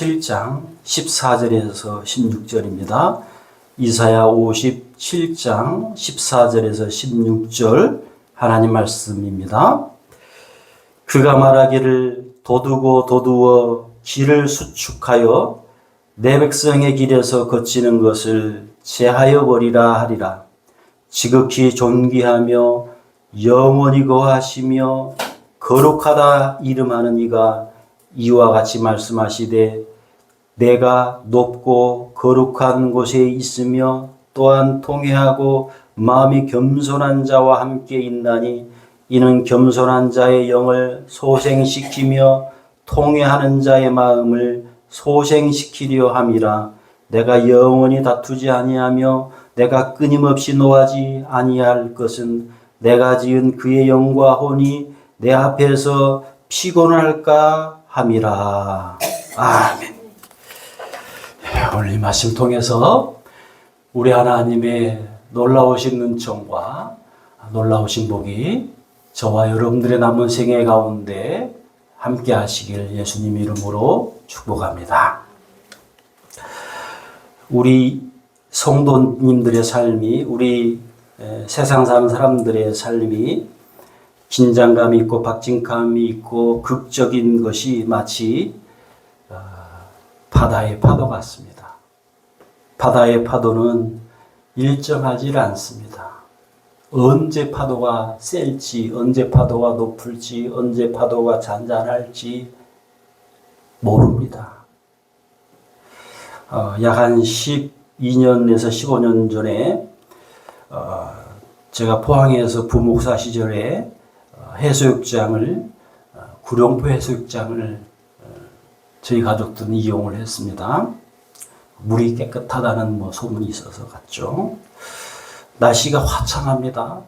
57장 14절에서 16절입니다. 이사야 57장 14절에서 16절 하나님 말씀입니다. 그가 말하기를 도두고 도두어 길을 수축하여 내 백성의 길에서 거치는 것을 제하여 버리라 하리라. 지극히 존귀하며 영원히 거하시며 거룩하다 이름하는 이가 이와 같이 말씀하시되 내가 높고 거룩한 곳에 있으며 또한 통회하고 마음이 겸손한 자와 함께 있나니 이는 겸손한 자의 영을 소생시키며 통회하는 자의 마음을 소생시키려 함이라. 내가 영원히 다투지 아니하며 내가 끊임없이 노하지 아니할 것은 내가 지은 그의 영과 혼이 내 앞에서 피곤할까 함이라. 아멘. 오늘 이 말씀 통해서 우리 하나님의 놀라우신 은총과 놀라우신 복이 저와 여러분들의 남은 생애 가운데 함께 하시길 예수님 이름으로 축복합니다. 우리 성도님들의 삶이, 우리 세상 사는 사람들의 삶이 긴장감이 있고 박진감이 있고 극적인 것이 마치 바다의 파도 같습니다. 바다의 파도는 일정하지 않습니다. 언제 파도가 셀지, 언제 파도가 높을지, 언제 파도가 잔잔할지 모릅니다. 약 한 12년에서 15년 전에 제가 포항에서 부목사 시절에 해수욕장을, 구룡포 해수욕장을 저희 가족들은 이용을 했습니다. 물이 깨끗하다는 소문이 있어서 갔죠. 날씨가 화창합니다.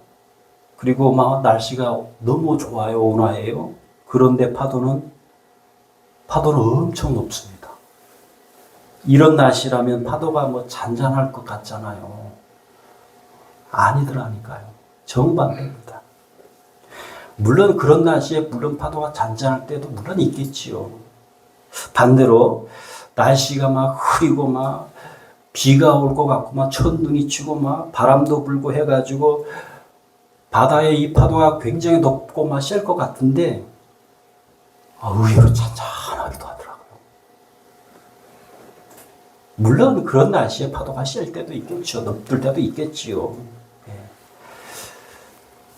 그리고 막 날씨가 너무 좋아요, 온화해요. 그런데 파도는 엄청 높습니다. 이런 날씨라면 파도가 잔잔할 것 같잖아요. 아니더라니까요. 정반대입니다. 물론 그런 날씨에 물론 파도가 잔잔할 때도 물론 있겠지요. 반대로 날씨가 막 흐리고 막 비가 올 것 같고 막 천둥이 치고 막 바람도 불고 해가지고 바다의 이 파도가 굉장히 높고 막 셀 것 같은데 의외로 잔잔하기도 하더라고요. 물론 그런 날씨에 파도가 셀 때도 있겠죠. 높을 때도 있겠지요.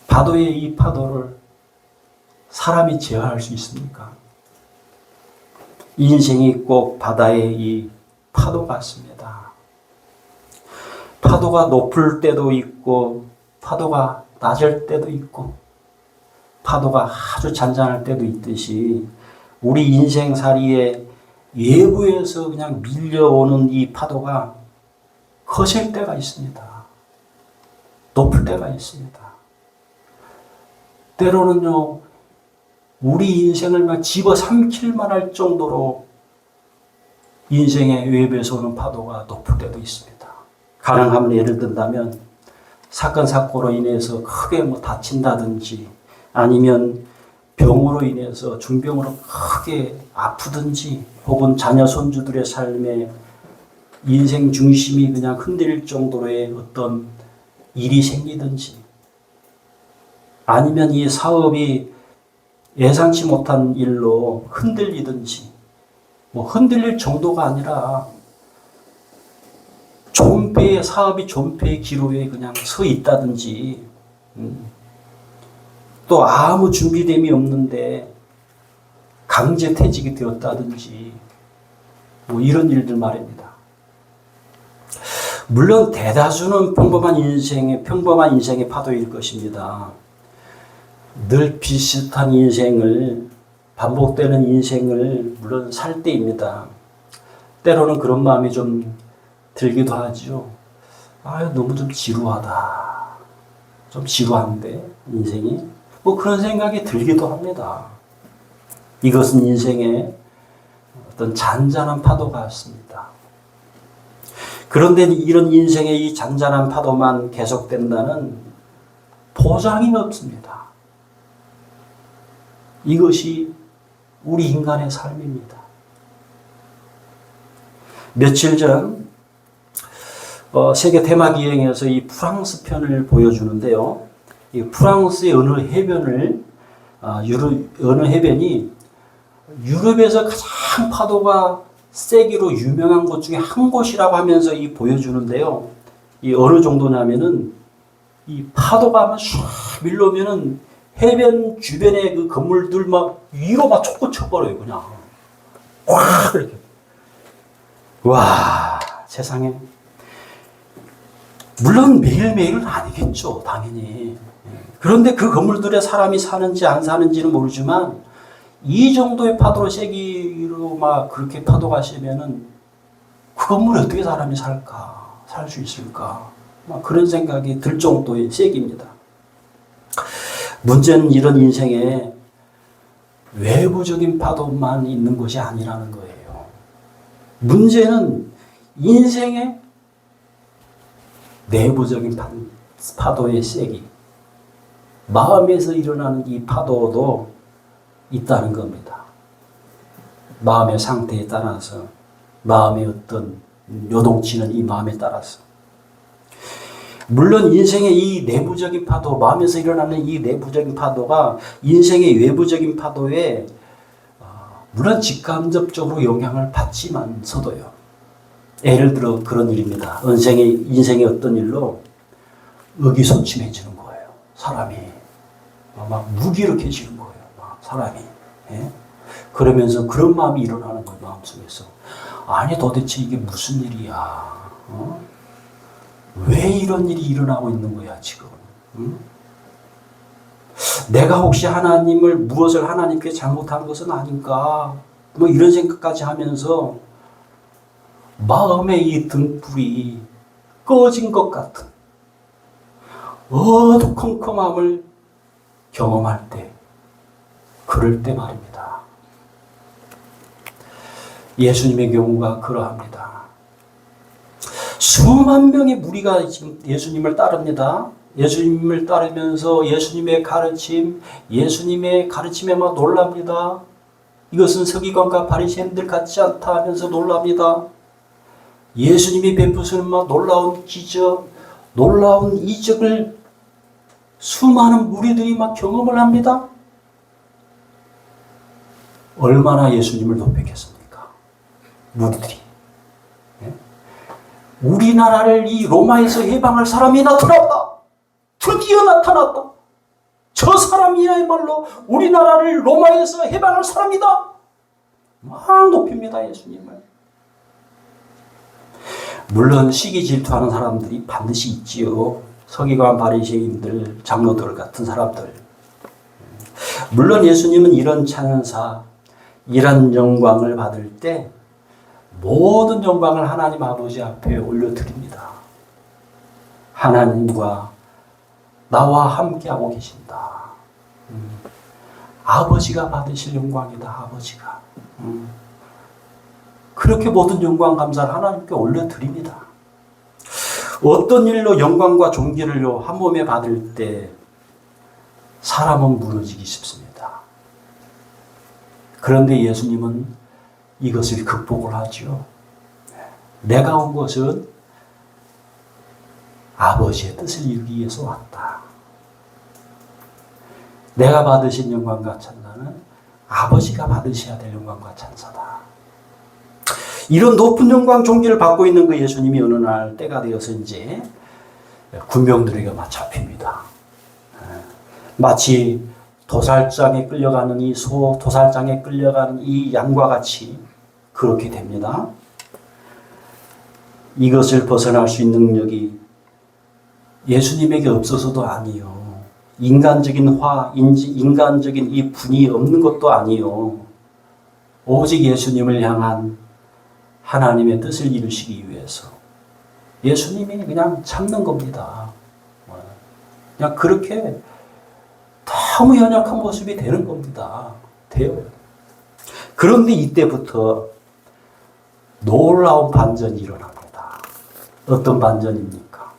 파도의 이 파도를 사람이 제어할 수 있습니까? 인생이 꼭 바다의 이 파도 같습니다. 파도가 높을 때도 있고 파도가 낮을 때도 있고 파도가 아주 잔잔할 때도 있듯이 우리 인생살이에 외부에서 그냥 밀려오는 이 파도가 거셀 때가 있습니다. 높을 때가 있습니다. 때로는요, 우리 인생을 막 집어삼킬만 할 정도로 인생의 외부에서 오는 파도가 높을 때도 있습니다. 가능하면 예를 든다면 사건 사고로 인해서 크게 다친다든지 아니면 병으로 인해서 중병으로 크게 아프든지 혹은 자녀 손주들의 삶에 인생 중심이 그냥 흔들릴 정도로의 어떤 일이 생기든지 아니면 이 사업이 예상치 못한 일로 흔들리든지 흔들릴 정도가 아니라 존폐의 사업이 존폐의 기로에 그냥 서 있다든지 또 아무 준비됨이 없는데 강제 퇴직이 되었다든지 이런 일들 말입니다. 물론 대다수는 평범한 인생의 파도일 것입니다. 늘 비슷한 인생을, 반복되는 인생을 물론 살 때입니다. 때로는 그런 마음이 좀 들기도 하죠. 너무 좀 지루하다. 좀 지루한데, 인생이. 그런 생각이 들기도 합니다. 이것은 인생의 어떤 잔잔한 파도 같습니다. 그런데 이런 인생의 이 잔잔한 파도만 계속된다는 보장이 없습니다. 이것이 우리 인간의 삶입니다. 며칠 전 세계 테마 기행에서 이 프랑스 편을 보여주는데요. 이 프랑스의 어느 해변을 어느 해변이 유럽에서 가장 파도가 세기로 유명한 곳 중에 한 곳이라고 하면서 이 보여주는데요. 이 어느 정도냐면은 이 파도가 막 슉 밀려오면은 해변 주변의 그 건물들 막 위로 막 솟구 쳐버려요, 그냥. 꽉 이렇게. 와, 세상에. 물론 매일매일은 아니겠죠, 당연히. 그런데 그 건물들에 사람이 사는지 안 사는지는 모르지만 이 정도의 파도로 세기로 막 그렇게 파도가 세면은 그 건물에 어떻게 사람이 살까? 살 수 있을까? 막 그런 생각이 들 정도의 세기입니다. 문제는 이런 인생에 외부적인 파도만 있는 것이 아니라는 거예요. 문제는 인생의 내부적인 파도의 세기, 마음에서 일어나는 이 파도도 있다는 겁니다. 마음의 상태에 따라서, 마음의 어떤 요동치는 이 마음에 따라서. 물론 인생의 이 내부적인 파도, 마음에서 일어나는 이 내부적인 파도가 인생의 외부적인 파도에 물론 직간접적으로 영향을 받지만서도요. 예를 들어 그런 일입니다. 인생의 어떤 일로 의기소침해지는 거예요. 사람이 막 무기력해지는 거예요. 막 사람이. 예? 그러면서 그런 마음이 일어나는 거예요. 마음속에서. 아니 도대체 이게 무슨 일이야. 왜 이런 일이 일어나고 있는 거야 지금. 응? 내가 혹시 무엇을 하나님께 잘못한 것은 아닌가. 뭐 이런 생각까지 하면서 마음의 이 등불이 꺼진 것 같은 어두컴컴함을 경험할 때, 그럴 때 말입니다. 예수님의 경우가 그러합니다. 수만 명의 무리가 지금 예수님을 따릅니다. 예수님을 따르면서 예수님의 가르침에만 놀랍니다. 이것은 서기관과 바리새인들 같지 않다 하면서 놀랍니다. 예수님이 베푸시는 막 놀라운 기적, 놀라운 이적을 수많은 무리들이 막 경험을 합니다. 얼마나 예수님을 높였겠습니까? 무리들이. 네? 우리나라를 이 로마에서 해방할 사람이 나타났다. 드디어 나타났다. 저 사람이야말로 우리나라를 로마에서 해방할 사람이다. 막 높입니다, 예수님을. 물론 시기 질투하는 사람들이 반드시 있지요. 서기관, 바리새인들, 장로들 같은 사람들. 물론 예수님은 이런 찬사, 이런 영광을 받을 때 모든 영광을 하나님 아버지 앞에 올려드립니다. 하나님과 나와 함께하고 계신다. 아버지가 받으실 영광이다. 아버지가. 그렇게 모든 영광 감사를 하나님께 올려드립니다. 어떤 일로 영광과 존귀를 한 몸에 받을 때 사람은 무너지기 쉽습니다. 그런데 예수님은 이것을 극복을 하죠. 내가 온 것은 아버지의 뜻을 이루기 위해서 왔다. 내가 받으신 영광과 찬사는 아버지가 받으셔야 될 영광과 찬사다. 이런 높은 영광 존귀를 받고 있는 그 예수님이 어느 날 때가 되어서 이제 군병들에게 막 잡힙니다. 마치 도살장에 끌려가는 도살장에 끌려가는 이 양과 같이 그렇게 됩니다. 이것을 벗어날 수 있는 능력이 예수님에게 없어서도 아니요. 인간적인 인간적인 이 분이 없는 것도 아니요. 오직 예수님을 향한 하나님의 뜻을 이루시기 위해서 예수님이 그냥 참는 겁니다. 그냥 그렇게 너무 연약한 모습이 되는 겁니다. 돼요. 그런데 이때부터 놀라운 반전이 일어납니다. 어떤 반전입니까?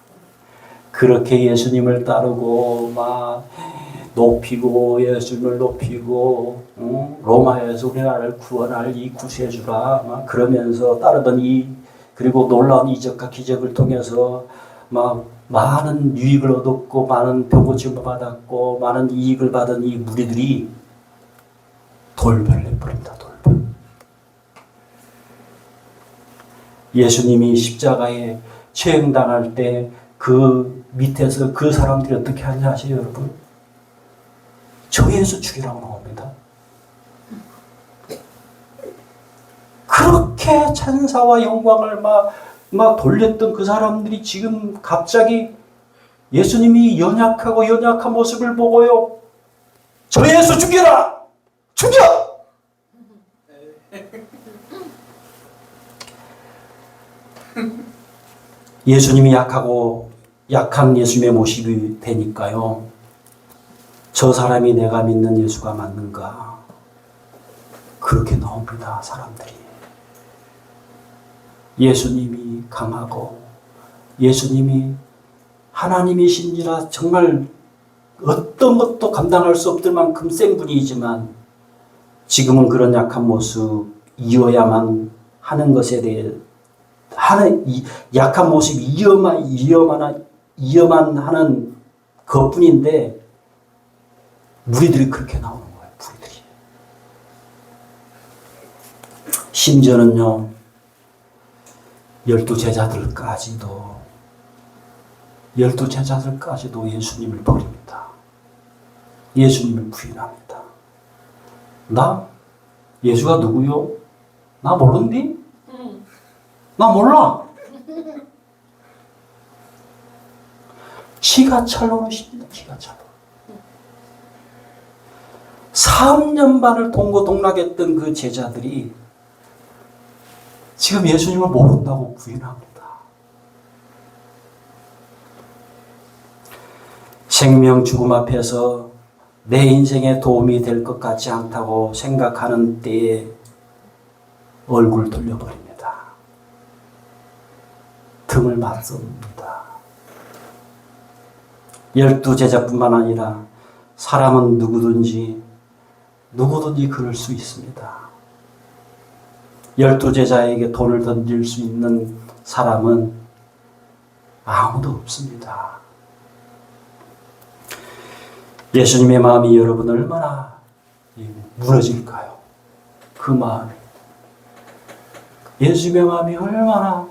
그렇게 예수님을 따르고 막 높이고 예수님을 높이고 로마에서 우리나라를 구원할 이 구세주라 막 그러면서 따르던 그리고 놀라운 이적과 기적을 통해서 막 많은 유익을 얻었고 많은 병고침을 받았고 많은 이익을 받은 이 무리들이 돌변을 해버립니다. 돌변. 예수님이 십자가에 처형당할 때 그 밑에서 그 사람들이 어떻게 하는지 아세요, 여러분? 저 예수 죽이라고 나옵니다. 그렇게 찬사와 영광을 막 돌렸던 그 사람들이 지금 갑자기 예수님이 연약하고 연약한 모습을 보고요. 저 예수 죽여라! 죽여! 예수님이 약한 예수님의 모습이 되니까요. 저 사람이 내가 믿는 예수가 맞는가? 그렇게 나옵니다, 사람들이. 예수님이 강하고 예수님이 하나님이신지라 정말 어떤 것도 감당할 수 없을 만큼 센 분이지만 지금은 그런 약한 모습이어야만 하는 것에 대해 약한 모습이 이어만 하는 것뿐인데 무리들이 그렇게 나오는 거예요. 무리들이. 심지어는요. 12제자들까지도 예수님을 버립니다. 예수님을 부인합니다. 나? 예수가 누구요? 나 모른디? 나 몰라. 기가찰로는 십니다. 기가찰로. 3년 반을 동고동락했던 그 제자들이 지금 예수님을 모른다고 부인합니다. 생명 죽음 앞에서 내 인생에 도움이 될 것 같지 않다고 생각하는 때에 얼굴 돌려버립니다. 등을 맞섭니다. 12제자뿐만 아니라 사람은 누구든지 그럴 수 있습니다. 12제자에게 돈을 던질 수 있는 사람은 아무도 없습니다. 예수님의 마음이 여러분 얼마나 무너질까요? 그 마음이. 예수님의 마음이 얼마나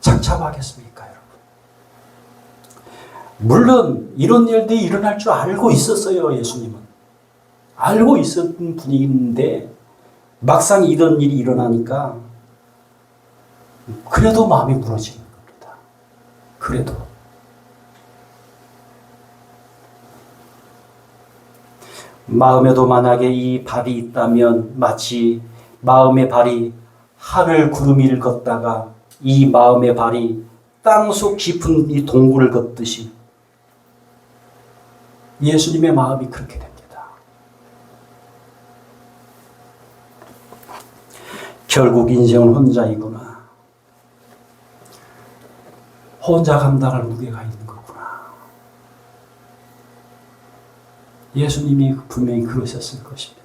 착잡하겠습니까, 여러분? 물론 이런 일들이 일어날 줄 알고 있었어요, 예수님은. 알고 있었던 분인데 막상 이런 일이 일어나니까 그래도 마음이 무너지는 겁니다. 그래도. 마음에도 만약에 이 발이 있다면 마치 마음의 발이 하늘 구름 위를 걷다가 이 마음의 발이 땅속 깊은 이 동굴을 걷듯이 예수님의 마음이 그렇게 됩니다. 결국 인생은 혼자이구나. 혼자 감당할 무게가 있는 거구나. 예수님이 분명히 그러셨을 것입니다.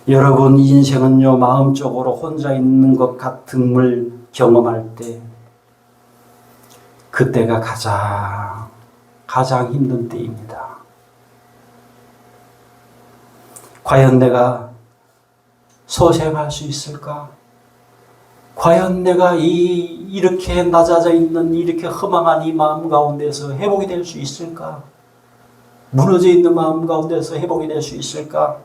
여러분, 인생은요, 마음적으로 혼자 있는 것 같음을 경험할 때, 그때가 가장 힘든 때입니다. 과연 내가 소생할 수 있을까? 과연 내가 이렇게 낮아져 있는, 이렇게 허망한 이 마음 가운데서 회복이 될 수 있을까? 무너져 있는 마음 가운데서 회복이 될 수 있을까?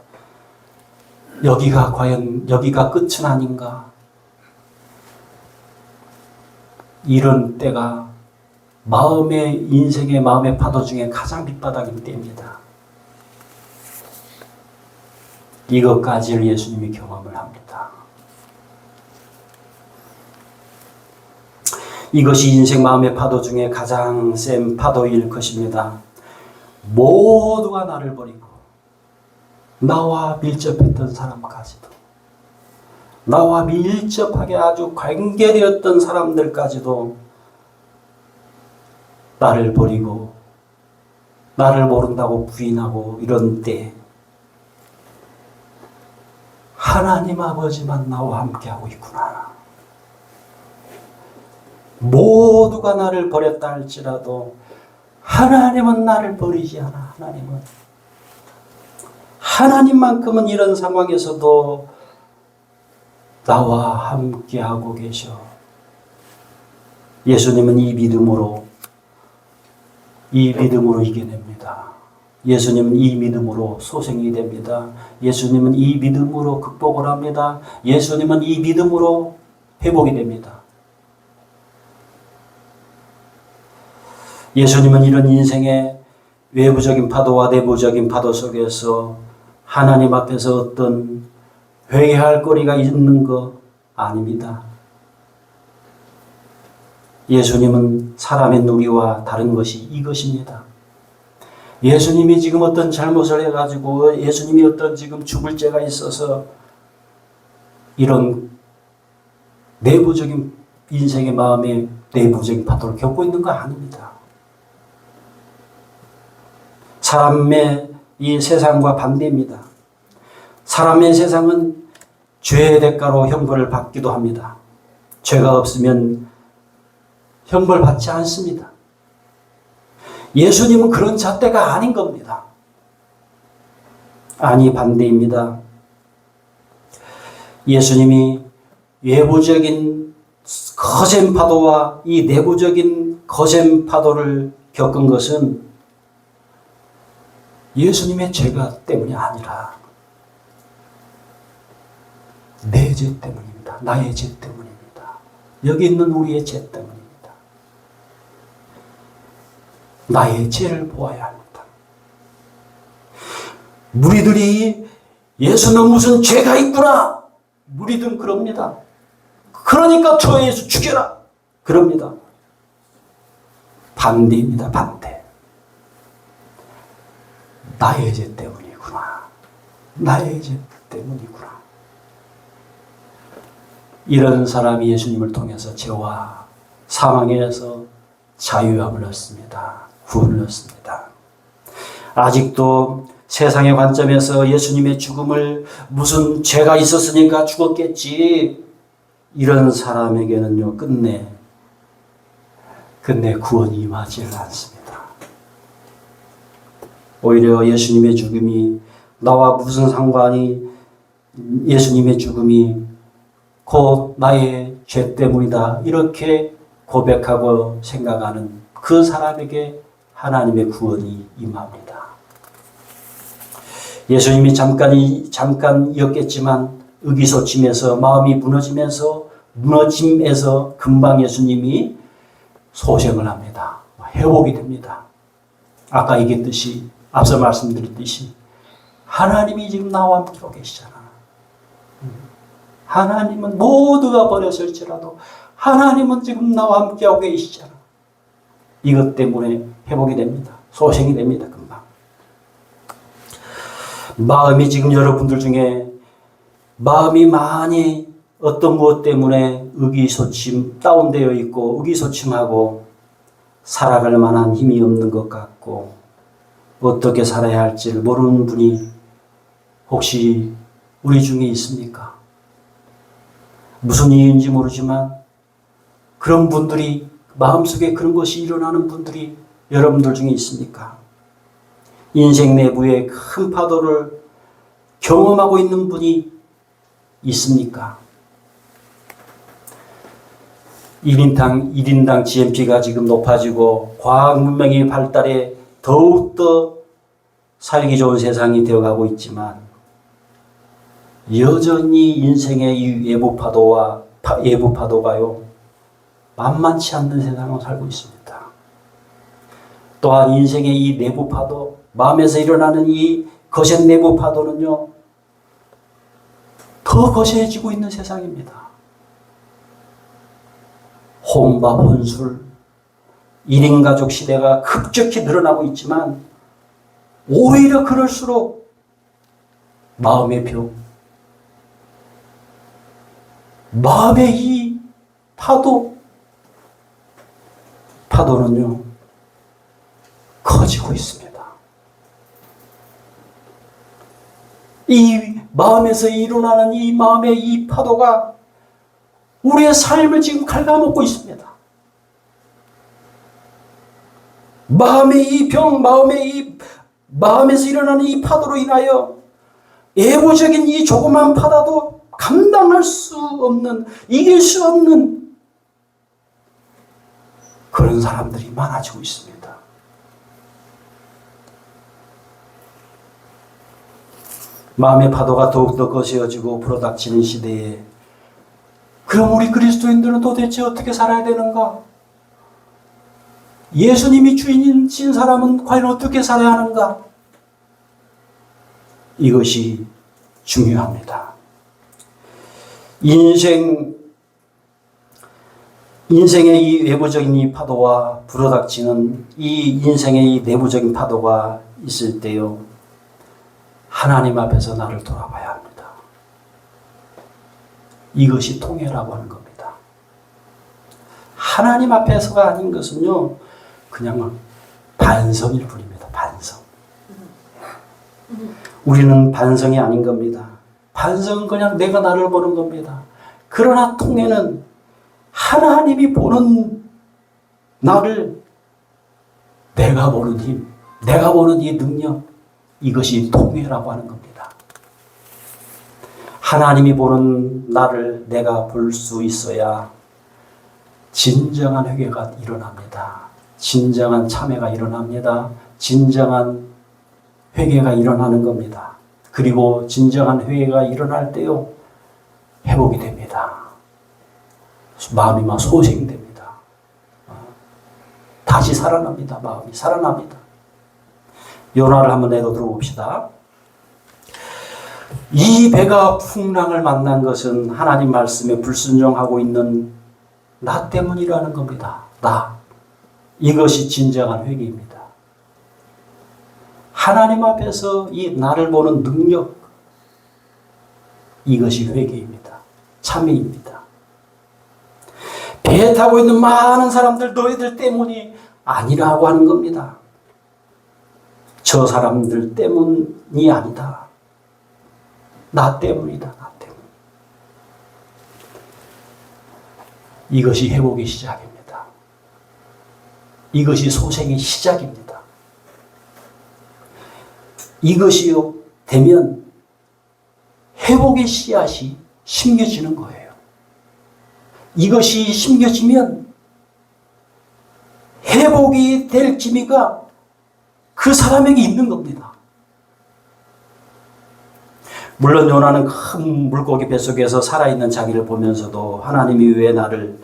과연 여기가 끝은 아닌가? 이런 때가 인생의 마음의 파도 중에 가장 밑바닥인 때입니다. 이것까지를 예수님이 경험을 합니다. 이것이 인생 마음의 파도 중에 가장 센 파도일 것입니다. 모두가 나를 버리고 나와 밀접했던 사람까지도, 나와 밀접하게 아주 관계되었던 사람들까지도 나를 버리고 나를 모른다고 부인하고 이런 때 하나님 아버지만 나와 함께하고 있구나. 모두가 나를 버렸다 할지라도 하나님은 나를 버리지 않아. 하나님만큼은 이런 상황에서도 나와 함께하고 계셔. 예수님은 이 믿음으로 이겨냅니다. 예수님은 이 믿음으로 소생이 됩니다. 예수님은 이 믿음으로 극복을 합니다. 예수님은 이 믿음으로 회복이 됩니다. 예수님은 이런 인생의 외부적인 파도와 내부적인 파도 속에서 하나님 앞에서 어떤 회개할 거리가 있는 거 아닙니다. 예수님은 사람의 누리와 다른 것이 이것입니다. 예수님이 지금 어떤 잘못을 해가지고 예수님이 어떤 지금 죽을 죄가 있어서 이런 내부적인 인생의 마음의 내부적인 파도를 겪고 있는 거 아닙니다. 사람의 이 세상과 반대입니다. 사람의 세상은 죄의 대가로 형벌을 받기도 합니다. 죄가 없으면 형벌 받지 않습니다. 예수님은 그런 잣대가 아닌 겁니다. 아니, 반대입니다. 예수님이 외부적인 거센 파도와 이 내부적인 거센 파도를 겪은 것은 예수님의 죄가 때문이 아니라 내 죄 때문입니다. 나의 죄 때문입니다. 여기 있는 우리의 죄 때문입니다. 나의 죄를 보아야 합니다. 무리들이 예수는 무슨 죄가 있구나. 무리들은 그럽니다. 그러니까 저 예수 죽여라. 그럽니다. 반대입니다. 반대. 나의 죄 때문이구나. 나의 죄 때문이구나. 이런 사람이 예수님을 통해서 죄와 사망에서 자유함을 얻습니다. 구원을 얻습니다. 아직도 세상의 관점에서 예수님의 죽음을 무슨 죄가 있었으니까 죽었겠지. 이런 사람에게는요, 끝내 구원이 임하지를 않습니다. 오히려 예수님의 죽음이 나와 무슨 상관이, 예수님의 죽음이 곧 나의 죄 때문이다. 이렇게 고백하고 생각하는 그 사람에게 하나님의 구원이 임합니다. 예수님이 잠깐이었겠지만 의기소침해서 마음이 무너짐에서 금방 예수님이 소생을 합니다. 회복이 됩니다. 아까 얘기했듯이, 앞서 말씀드렸듯이 하나님이 지금 나와 함께하고 계시잖아. 하나님은 모두가 버렸을지라도 하나님은 지금 나와 함께하고 계시잖아. 이것 때문에 회복이 됩니다. 소생이 됩니다. 금방. 마음이 지금 여러분들 중에 마음이 많이 어떤 무엇 때문에 다운되어 있고 의기소침하고 살아갈 만한 힘이 없는 것 같고 어떻게 살아야 할지를 모르는 분이 혹시 우리 중에 있습니까? 무슨 이유인지 모르지만 그런 분들이, 마음속에 그런 것이 일어나는 분들이 여러분들 중에 있습니까? 인생 내부에 큰 파도를 경험하고 있는 분이 있습니까? 1인당 GNP가 지금 높아지고 과학 문명이 발달해 더욱더 살기 좋은 세상이 되어가고 있지만 여전히 인생의 이 외부 파도가요, 만만치 않는 세상을 살고 있습니다. 또한 인생의 이 내부 파도, 마음에서 일어나는 이 거센 내부 파도는요, 더 거세지고 있는 세상입니다. 혼밥, 혼술, 1인 가족 시대가 급격히 늘어나고 있지만 오히려 그럴수록 마음의 병, 마음의 이 파도는요, 커지고 있습니다. 이 마음에서 일어나는 이 마음의 이 파도가 우리의 삶을 지금 갉아먹고 있습니다. 마음의 이 병, 마음에서 일어나는 이 파도로 인하여 예고적인 이 조그만 파도도 감당할 수 없는, 이길 수 없는 그런 사람들이 많아지고 있습니다. 마음의 파도가 더욱더 거세어지고 불어닥치는 시대에 그럼 우리 그리스도인들은 도대체 어떻게 살아야 되는가? 예수님이 주인이신 사람은 과연 어떻게 살아야 하는가? 이것이 중요합니다. 인생의 이 외부적인 이 파도와 불어닥치는 이 인생의 이 내부적인 파도가 있을 때요, 하나님 앞에서 나를 돌아봐야 합니다. 이것이 통해라고 하는 겁니다. 하나님 앞에서가 아닌 것은요, 그냥 반성일 뿐입니다. 반성. 우리는 반성이 아닌 겁니다. 반성은 그냥 내가 나를 보는 겁니다. 그러나 통해는 하나님이 보는 나를 내가 보는 힘, 내가 보는 이 능력, 이것이 통해라고 하는 겁니다. 하나님이 보는 나를 내가 볼 수 있어야 진정한 회개가 일어납니다. 진정한 참회가 일어납니다. 진정한 회개가 일어나는 겁니다. 그리고 진정한 회개가 일어날 때요, 회복이 됩니다. 마음이 막 소생됩니다. 다시 살아납니다. 마음이 살아납니다. 요나를 한번 내려 들어봅시다. 이 배가 풍랑을 만난 것은 하나님 말씀에 불순종하고 있는 나 때문이라는 겁니다. 나. 이것이 진정한 회개입니다. 하나님 앞에서 이 나를 보는 능력, 이것이 회개입니다. 참회입니다. 배에 타고 있는 많은 사람들, 너희들 때문이 아니라고 하는 겁니다. 저 사람들 때문이 아니다. 나 때문이다. 나 때문. 이것이 회복의 시작입니다. 이것이 소생의 시작입니다. 이것이요 되면 회복의 씨앗이 심겨지는 거예요. 이것이 심겨지면 회복이 될 기미가 그 사람에게 있는 겁니다. 물론 요나는 큰 물고기 뱃속에서 살아있는 자기를 보면서도 하나님이 왜 나를,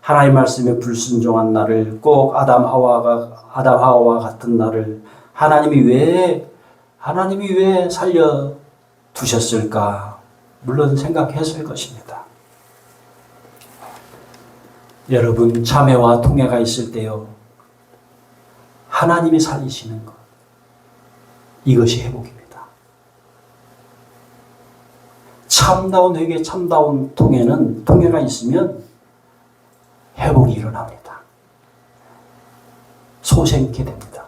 하나님 말씀에 불순종한 나를, 꼭 아담 하와와 같은 나를 하나님이 왜 살려 두셨을까? 물론 생각했을 것입니다. 여러분, 참회와 통회가 있을 때요, 하나님이 살리시는 것, 이것이 회복입니다. 참다운 회개, 참다운 통회가 있으면 회복이 일어납니다. 소생케 됩니다.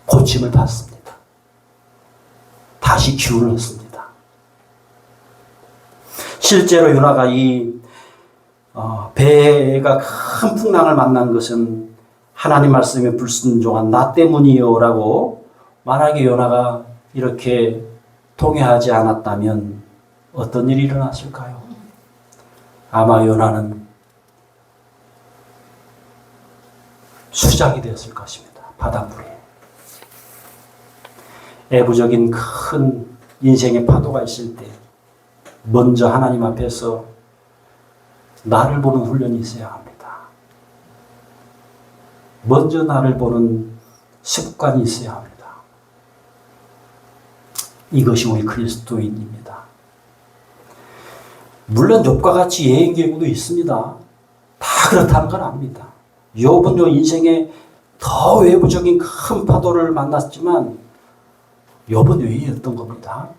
고침을 받습니다. 다시 기운을 얻습니다. 실제로 요나가 이 배가 큰 풍랑을 만난 것은 하나님 말씀에 불순종한 나 때문이요 라고, 만약에 요나가 이렇게 통회하지 않았다면 어떤 일이 일어났을까요? 아마 요나는 수장이 되었을 것입니다. 바닷물에. 애부적인 큰 인생의 파도가 있을 때 먼저 하나님 앞에서 나를 보는 훈련이 있어야 합니다. 먼저 나를 보는 습관이 있어야 합니다. 이것이 우리 그리스도인입니다. 물론 욥과 같이 예행 계곡도 있습니다. 다 그렇다는 건 압니다. 욥은 인생에 더 외부적인 큰 파도를 만났지만 욥은 외였던 겁니다.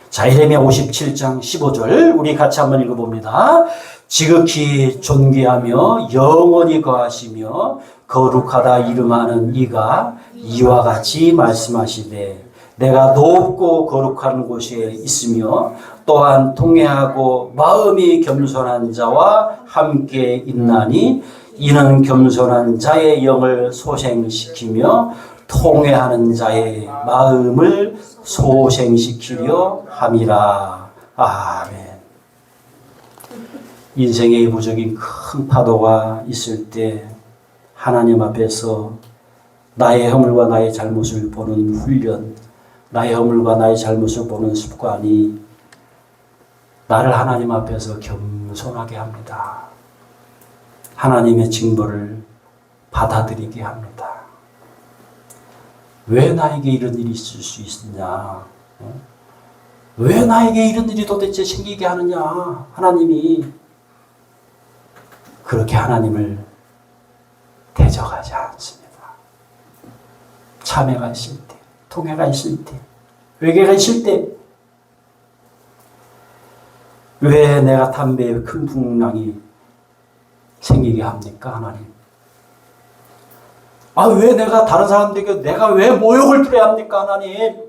자, 예레미야 57장 15절 우리 같이 한번 읽어봅니다. 지극히 존귀하며 영원히 거하시며 거룩하다 이름하는 이가 이와 같이 말씀하시되 내가 높고 거룩한 곳에 있으며 또한 통회하고 마음이 겸손한 자와 함께 있나니 이는 겸손한 자의 영을 소생시키며 통회하는 자의 마음을 소생시키려 함이라. 아멘. 인생의 예부적인 큰 파도가 있을 때 하나님 앞에서 나의 허물과 나의 잘못을 보는 훈련, 나의 허물과 나의 잘못을 보는 습관이 나를 하나님 앞에서 겸손하게 합니다. 하나님의 징벌을 받아들이게 합니다. 왜 나에게 이런 일이 있을 수 있느냐? 왜 나에게 이런 일이 도대체 생기게 하느냐? 하나님이 그렇게 하나님을 대적하지 않습니다. 참회가 있을 때, 통회가 있을 때, 회개가 있을 때, 왜 내가 담배에 큰 풍랑이 생기게 합니까, 하나님? 왜 내가 다른 사람들에게 내가 왜 모욕을 들어야 합니까, 하나님?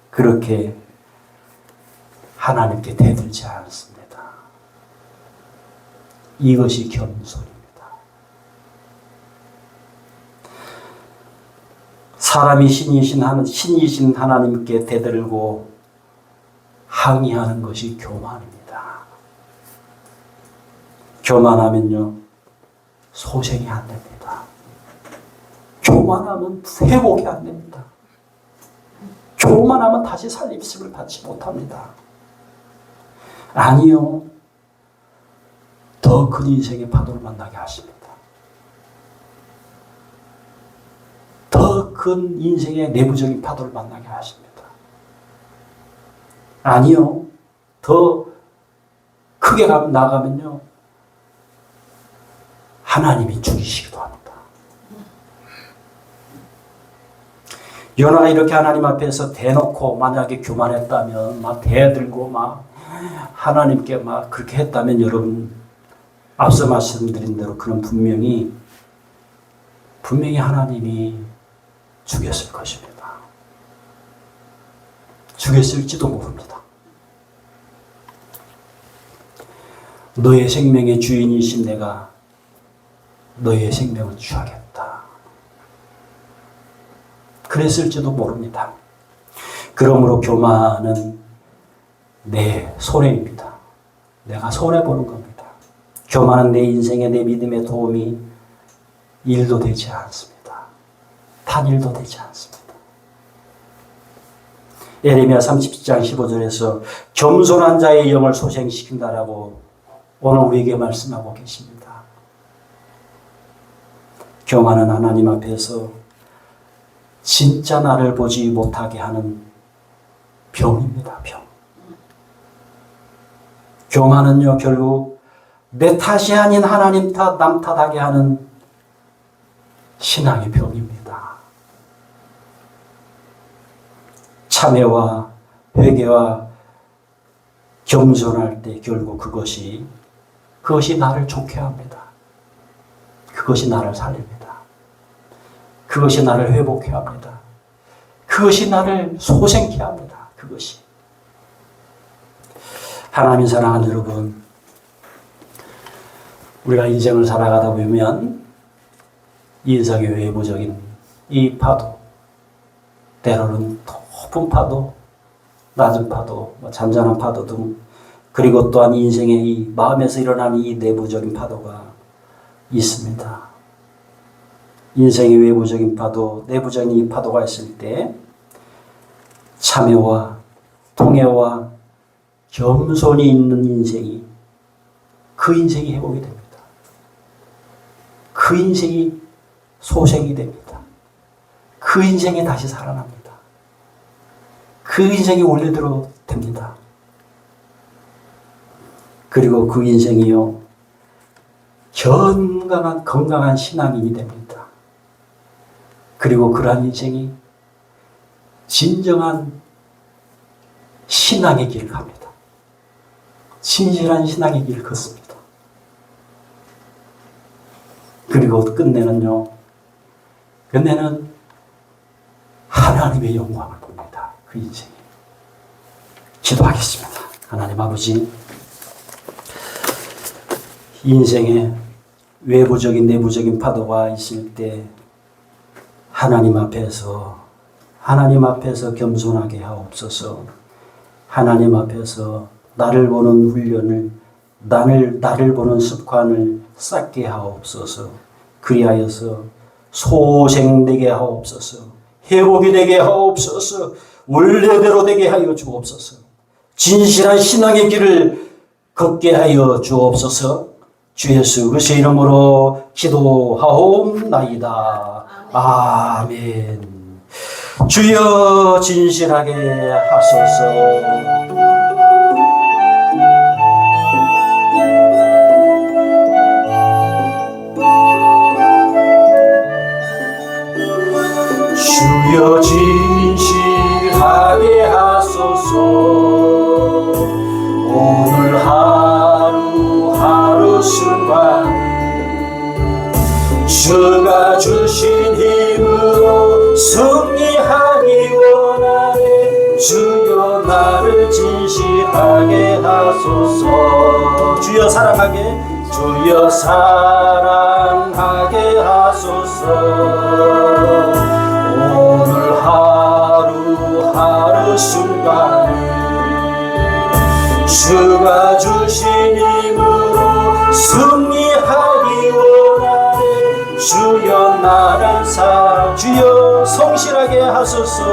그렇게 하나님께 대들지 않습니다. 이것이 겸손입니다. 사람이 신이신 하나님께 대들고 항의하는 것이 교만입니다. 교만하면요, 소생이 안 됩니다. 교만하면 회복이 안 됩니다. 교만하면 다시 살림씀을 받지 못합니다. 아니요. 더 큰 인생의 파도를 만나게 하십니다. 더 큰 인생의 내부적인 파도를 만나게 하십니다. 아니요. 더 크게 나가면요. 하나님이 죽이시기도 합니다. 요나가 이렇게 하나님 앞에서 대놓고 만약에 교만했다면, 막 대들고 막 하나님께 막 그렇게 했다면 여러분, 앞서 말씀드린 대로 그는 분명히 하나님이 죽였을 것입니다. 죽였을지도 모릅니다. 너의 생명의 주인이신 내가 너의 생명을 취하겠다. 그랬을지도 모릅니다. 그러므로 교만은 내 손해입니다. 내가 손해보는 겁니다. 교만은 내 인생에 내 믿음에 도움이 1도 되지 않습니다. 단 1도 되지 않습니다. 예레미야 30장 15절에서 겸손한 자의 영을 소생시킨다라고 오늘 우리에게 말씀하고 계십니다. 교만은 하나님 앞에서 진짜 나를 보지 못하게 하는 병입니다. 병. 교만은요, 결국 내 탓이 아닌 하나님 탓, 남 탓하게 하는 신앙의 병입니다. 참회와 회개와 겸손할 때 결국 그것이 나를 좋게 합니다. 그것이 나를 살립니다. 그것이 나를 회복해 합니다. 그것이 나를 소생케 합니다. 그것이. 하나님 사랑하는 여러분, 우리가 인생을 살아가다 보면 인생의 외부적인 이 파도, 때로는 높은 파도, 낮은 파도, 잔잔한 파도 등, 그리고 또한 인생의 이 마음에서 일어나는 이 내부적인 파도가 있습니다. 인생의 외부적인 파도, 내부적인 이 파도가 있을 때 참회와 통회와 겸손이 있는 인생이, 그 인생이 회복이 됩니다. 그 인생이 소생이 됩니다. 그 인생이 다시 살아납니다. 그 인생이 원래대로 됩니다. 그리고 그 인생이요, 건강한 신앙인이 됩니다. 그리고 그러한 인생이 진정한 신앙의 길을 갑니다. 진실한 신앙의 길을 걷습니다. 그리고 끝내는 하나님의 영광을 봅니다. 그 인생에. 기도하겠습니다. 하나님 아버지, 인생에 외부적인 내부적인 파도가 있을 때 하나님 앞에서 겸손하게 하옵소서. 하나님 앞에서 나를 보는 훈련을, 나를 보는 습관을 쌓게 하옵소서. 그리하여서 소생되게 하옵소서. 회복이 되게 하옵소서. 원래대로 되게 하여 주옵소서. 진실한 신앙의 길을 걷게 하여 주옵소서. 주 예수 그리스도의 이름으로 기도하옵나이다. 아멘. 주여 진실하게 하소서. 주여 진실하게 하소서. 오늘 하루하루 순간 주가 주신 힘으로 승리하기 원하네. 주여 나를 진실하게 하소서. 주여 사랑하게, 주여 사랑하게 하소서. 오늘 하루하루 순간 주가 주신 힘으로 승리하기 원하네. 주여 나를 주여 성실하게 하소서.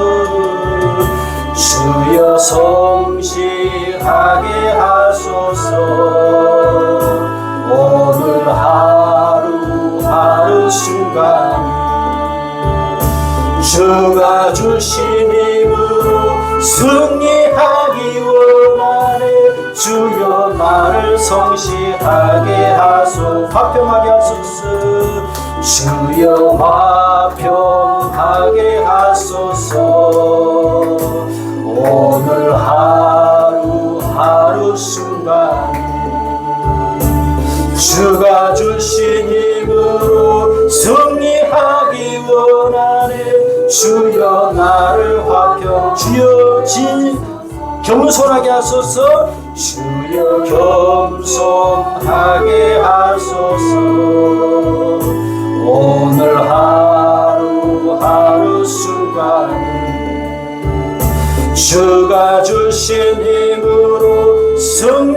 주여 성실하게 하소서. 오늘 하루하루 순간 주가 주신 힘으로 승리하기 원하네. 주여 나를 성실하게 하소서. 화평하게 하소서. 주여 화평하게 하소서. 오늘 하루하루 순간 주가 주신 힘으로 승리하기 원하네. 주여 나를 주여 겸손하게 하소서. 주여 겸손하게 하소서. 오늘 하루하루 순간 주가 주신 힘으로 승리하기